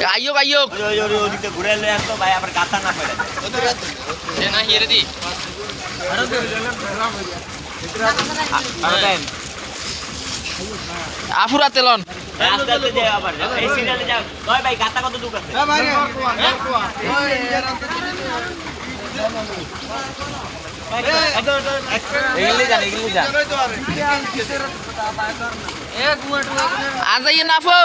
আইয়ো আইয়ো ঘুরে তো ভাই আবার গাতা না করে না হিরে দি আফুরা তেলন আস্তে আস্তে যাও আবার এই সিরিয়ালে যাও কয় ভাই গাতা কত দূর আছে आज आइए नाफो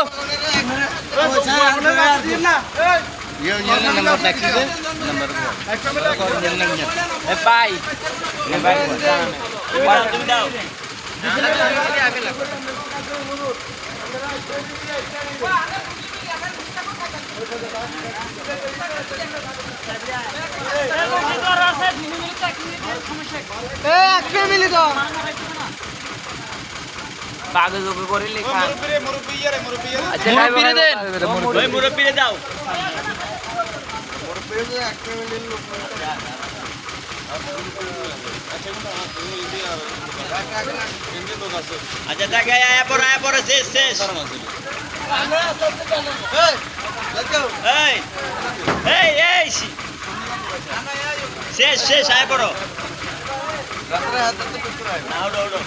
মুরব্বী দাও আচ্ছা তাকে আয়া পড়ে শেষ শেষ এই এই শেষ শেষ আয়া পড়ো না ওড়ো ওড়ো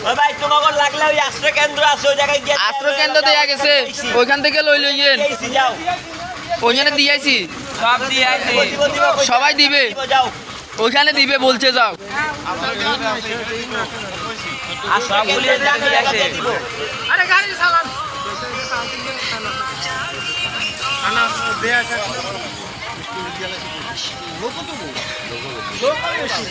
ওই ভাই তোমাকে লাগলে ওই আশ্রয় কেন্দ্র আছে ওই জায়গায় গিয়ে আশ্রয় কেন্দ্র দেয়া গেছে ওইখান থেকে লই লইয়েন যাও ওইখানে দিয়েছি সব দিয়ে সবাই দিবে যাও ওইখানে দিবে বলছে যাও আর সব পুলিশ জায়গায় দিব আরে গাড়ি চালান আনা দেয়া আছে